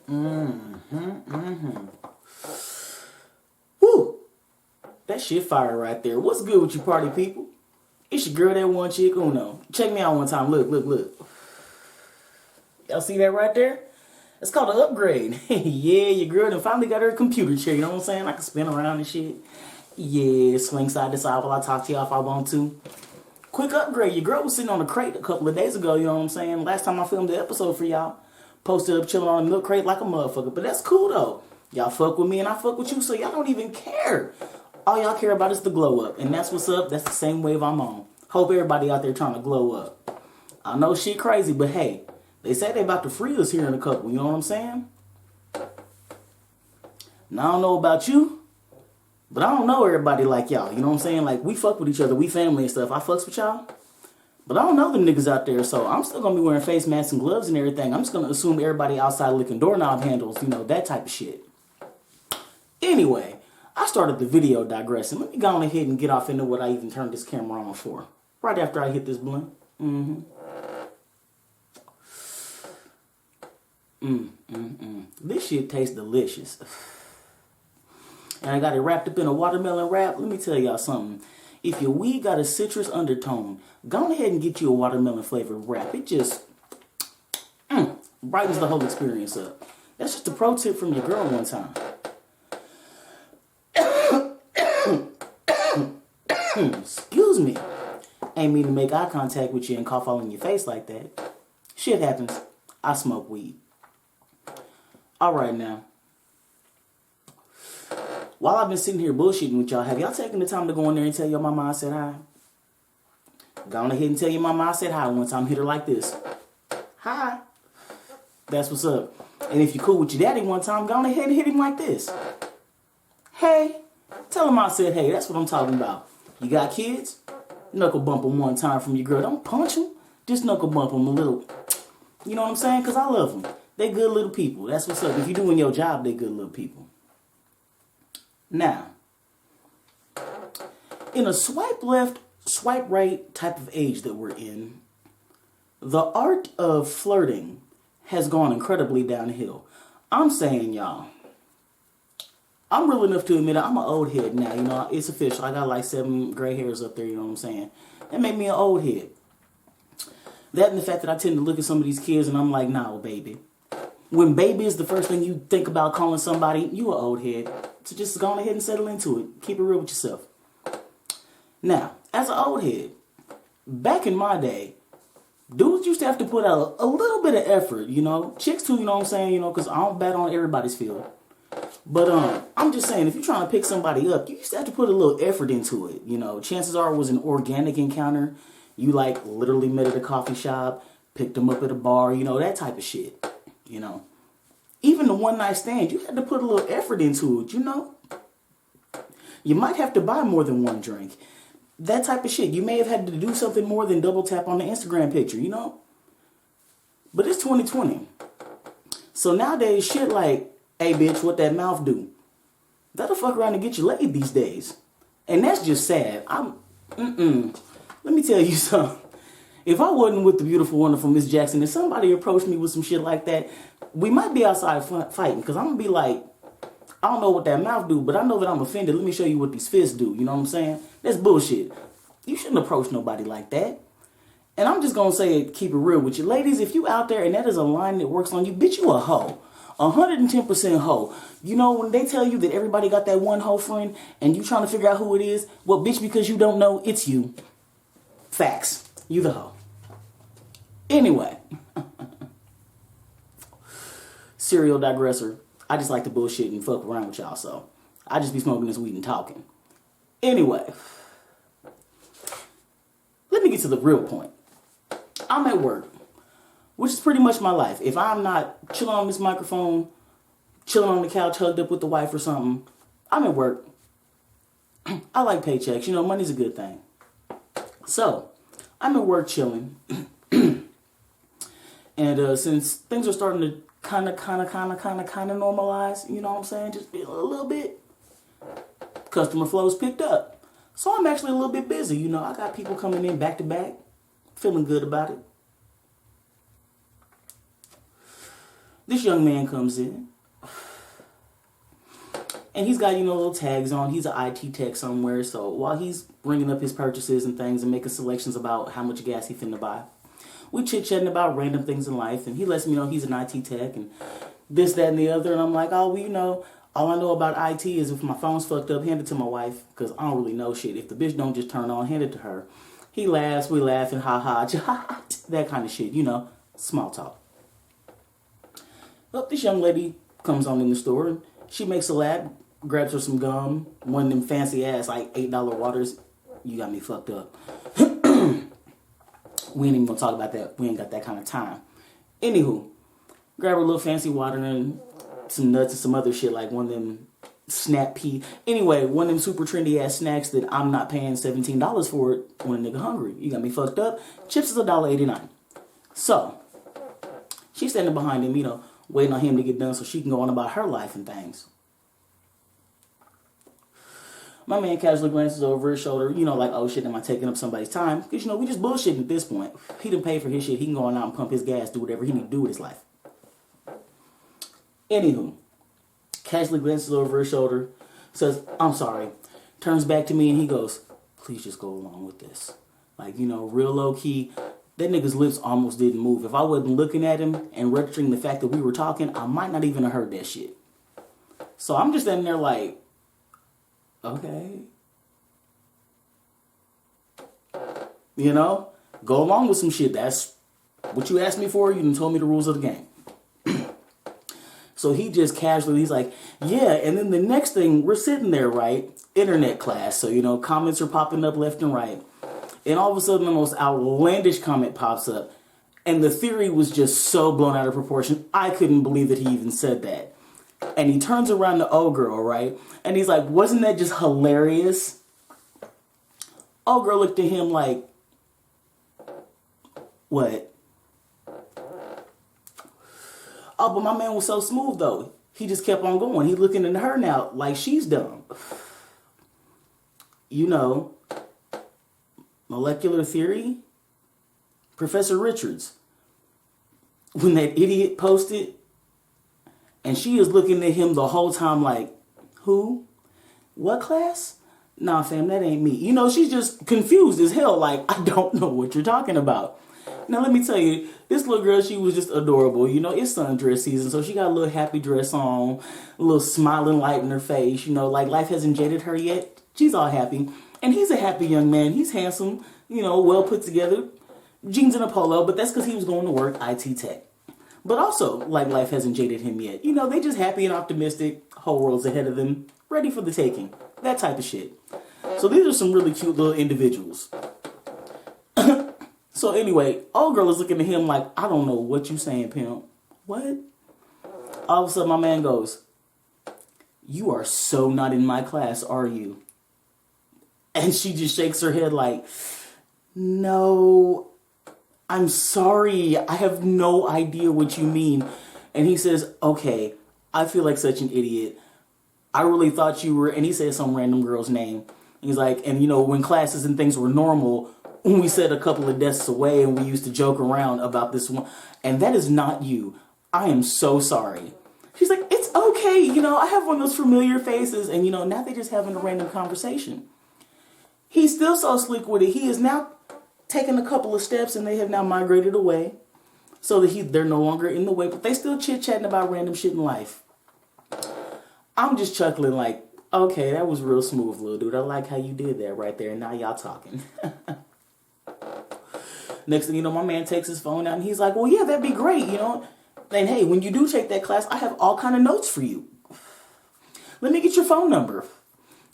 Woo! That shit fire right there. What's good with you party people? It's your girl, that one chick Uno. Check me out one time. Look, look, look. Y'all see that right there? It's called an upgrade. Yeah, your girl done finally got her computer chair. You know what I'm saying? I can spin around and shit. Yeah, swing side to side while I talk to y'all if I want to. Quick upgrade. Your girl was sitting on a crate a couple of days ago. You know what I'm saying? Last time I filmed the episode for y'all. Posted up chilling on a milk crate like a motherfucker. But that's cool though. Y'all fuck with me and I fuck with you, so y'all don't even care. All y'all care about is the glow up. And that's what's up. That's the same wave I'm on. Hope everybody out there trying to glow up. I know shit crazy, but hey, they say they about to free us here in a couple. You know what I'm saying? Now I don't know about you, but I don't know everybody like y'all. You know what I'm saying? Like, we fuck with each other. We family and stuff. I fucks with y'all. But I don't know them niggas out there, so I'm still going to be wearing face masks and gloves and everything. I'm just going to assume everybody outside licking doorknob handles, you know, that type of shit. Anyway, I started the video digressing. Let me go on ahead and get off into what I even turned this camera on for. Right after I hit this blunt. This shit tastes delicious. And I got it wrapped up in a watermelon wrap. Let me tell y'all something. If your weed got a citrus undertone, go ahead and get you a watermelon flavored wrap. It just brightens the whole experience up. That's just a pro tip from your girl one time. Excuse me. Ain't mean to make eye contact with you and cough all in your face like that. Shit happens. I smoke weed. Alright now. While I've been sitting here bullshitting with y'all, have y'all taken the time to go in there and tell your mama I said hi? Go on ahead and tell your mama I said hi one time. Hit her like this. Hi. That's what's up. And if you're cool with your daddy one time, go on ahead and hit him like this. Hey. Tell him I said hey. That's what I'm talking about. You got kids? Knuckle bump them one time from your girl. Don't punch them. Just knuckle bump them a little. You know what I'm saying? Because I love them. They good little people. That's what's up. If you're doing your job, they good little people. Now, in a swipe left, swipe right type of age that we're in, the art of flirting has gone incredibly downhill. I'm saying, y'all, I'm real enough to admit I'm an old head now. You know, it's official. I got like 7 gray hairs up there, you know what I'm saying? That made me an old head. That and the fact that I tend to look at some of these kids and I'm like, nah, baby. When baby is the first thing you think about calling somebody, you an old head. So just go on ahead and settle into it. Keep it real with yourself. Now, as an old head, back in my day, dudes used to have to put out a little bit of effort, you know. Chicks too, you know what I'm saying, you know, because I don't bet on everybody's field. But I'm just saying, if you're trying to pick somebody up, you used to have to put a little effort into it, you know. Chances are it was an organic encounter. You, like, literally met at a coffee shop, picked them up at a bar, you know, that type of shit. You know, even the one night stand, you had to put a little effort into it, you know. You might have to buy more than one drink. That type of shit. You may have had to do something more than double tap on the Instagram picture, you know. But it's 2020. So nowadays, shit like, hey, bitch, what that mouth do? That'll fuck around and get you laid these days. And that's just sad. Let me tell you something. If I wasn't with the beautiful, wonderful Miss Jackson and somebody approached me with some shit like that, we might be outside fighting. Because I'm going to be like, I don't know what that mouth do, but I know that I'm offended. Let me show you what these fists do. You know what I'm saying? That's bullshit. You shouldn't approach nobody like that. And I'm just going to say it, keep it real with you. Ladies, if you out there and that is a line that works on you, bitch, you a hoe. 110% hoe. You know, when they tell you that everybody got that one hoe friend and you trying to figure out who it is, well, bitch, because you don't know, it's you. Facts. You the hoe. Anyway. Serial digressor. I just like to bullshit and fuck around with y'all, so I just be smoking this weed and talking. Anyway. Let me get to the real point. I'm at work, which is pretty much my life. If I'm not chilling on this microphone, chilling on the couch, hugged up with the wife or something, I'm at work. I like paychecks. You know, money's a good thing. So, I'm at work chilling. And since things are starting to kind of normalize, you know what I'm saying? Just a little bit. Customer flow's picked up. So I'm actually a little bit busy. You know, I got people coming in back to back. Feeling good about it. This young man comes in, and he's got, little tags on. He's an IT tech somewhere. So while he's bringing up his purchases and things and making selections about how much gas he finna buy, we chit-chatting about random things in life. And he lets me know he's an IT tech and this, that, and the other. And I'm like, oh, well, all I know about IT is if my phone's fucked up, hand it to my wife. Because I don't really know shit. If the bitch don't just turn on, hand it to her. He laughs, we laugh, and ha-ha, that kind of shit, small talk. Well, this young lady comes on in the store, and she makes a lap, grabs her some gum, one of them fancy ass, like $8 waters. You got me fucked up. We ain't even gonna talk about that. We ain't got that kind of time. Anywho, grab her a little fancy water and some nuts and some other shit, like one of them snap pea. Anyway, one of them super trendy ass snacks that I'm not paying $17 for it when a nigga hungry. You got me fucked up. Chips is $1.89. So, she's standing behind him, waiting on him to get done so she can go on about her life and things. My man casually glances over his shoulder, like, oh shit, am I taking up somebody's time? Because, we just bullshitting at this point. He done paid for his shit. He can go on out and pump his gas, do whatever he need to do with his life. Anywho, casually glances over his shoulder, says, I'm sorry, turns back to me and he goes, please just go along with this. Like, real low key, that nigga's lips almost didn't move. If I wasn't looking at him and registering the fact that we were talking, I might not even have heard that shit. So I'm just standing there like, okay. Go along with some shit. That's what you asked me for. You done told me the rules of the game. So he just casually, he's like, yeah. And then the next thing, we're sitting there, right? Internet class. So, comments are popping up left and right. And all of a sudden, the most outlandish comment pops up. And the theory was just so blown out of proportion. I couldn't believe that he even said that. And he turns around to old girl, right? And he's like, wasn't that just hilarious? Old girl looked at him like, what? Oh, but my man was so smooth, though. He just kept on going. He looking at her now like she's dumb. Molecular theory? Professor Richards. When that idiot posted, and she is looking at him the whole time like, who? What class? Nah, fam, that ain't me. She's just confused as hell. Like, I don't know what you're talking about. Now, let me tell you, this little girl, she was just adorable. It's sundress season, so she got a little happy dress on, a little smiling light in her face. Like life hasn't jaded her yet. She's all happy. And he's a happy young man. He's handsome, well put together. Jeans and a polo, but that's because he was going to work IT tech. But also, like life hasn't jaded him yet. They just happy and optimistic. Whole world's ahead of them. Ready for the taking. That type of shit. So these are some really cute little individuals. So anyway, old girl is looking at him like, I don't know what you saying, pimp. What? All of a sudden, my man goes, you are so not in my class, are you? And she just shakes her head like, no, I'm sorry. I have no idea what you mean. And he says, okay, I feel like such an idiot. I really thought you were, and he said some random girl's name. He's like, and when classes and things were normal, when we sat a couple of desks away and we used to joke around about this one, and that is not you. I am so sorry. She's like, it's okay. I have one of those familiar faces, and now they're just having a random conversation. He's still so slick with it. He is now taken a couple of steps and they have now migrated away so that they're no longer in the way, but they still chit-chatting about random shit in life. I'm just chuckling like, okay, that was real smooth, little dude. I like how you did that right there. Now y'all talking. Next thing you know, my man takes his phone out and he's like, well, yeah, that'd be great, And hey, when you do take that class, I have all kind of notes for you. Let me get your phone number.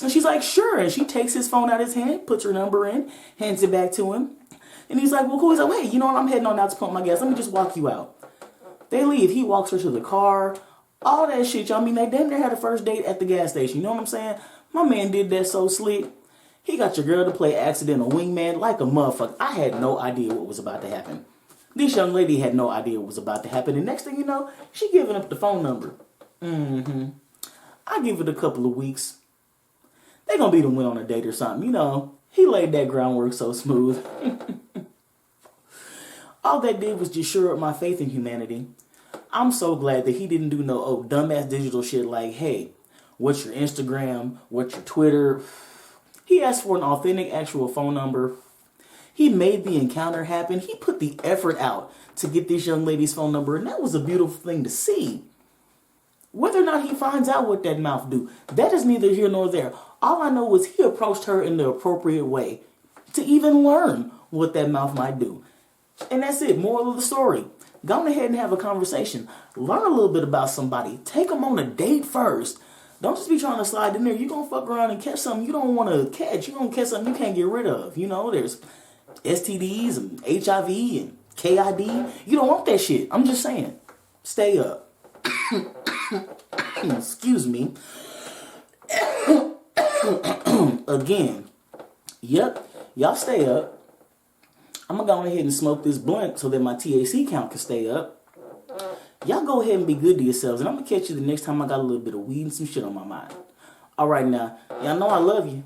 And she's like, sure. And she takes his phone out of his hand, puts her number in, hands it back to him. And he's like, well, cool. He's like, wait, I'm heading on out to pump my gas. Let me just walk you out. They leave. He walks her to the car. All that shit, y'all. I mean, they damn near had a first date at the gas station. You know what I'm saying? My man did that so slick. He got your girl to play accidental wingman like a motherfucker. I had no idea what was about to happen. This young lady had no idea what was about to happen. And next thing you know, she giving up the phone number. I give it a couple of weeks. They gonna be the win on a date or something. He laid that groundwork so smooth. All that did was just shore up my faith in humanity. I'm so glad that he didn't do no dumbass digital shit like, hey, what's your Instagram? What's your Twitter? He asked for an authentic actual phone number. He made the encounter happen. He put the effort out to get this young lady's phone number, and that was a beautiful thing to see. Whether or not he finds out what that mouth do, that is neither here nor there. All I know is he approached her in the appropriate way to even learn what that mouth might do. And that's it. Moral of the story. Go ahead and have a conversation. Learn a little bit about somebody. Take them on a date first. Don't just be trying to slide in there. You're going to fuck around and catch something you don't want to catch. You're going to catch something you can't get rid of. You know, there's STDs and HIV and KID. You don't want that shit. I'm just saying. Stay up. Excuse me. Again. Yep. Y'all stay up. I'm going to go ahead and smoke this blunt so that my THC count can stay up. Y'all go ahead and be good to yourselves. And I'm going to catch you the next time I got a little bit of weed and some shit on my mind. All right now. Y'all know I love you.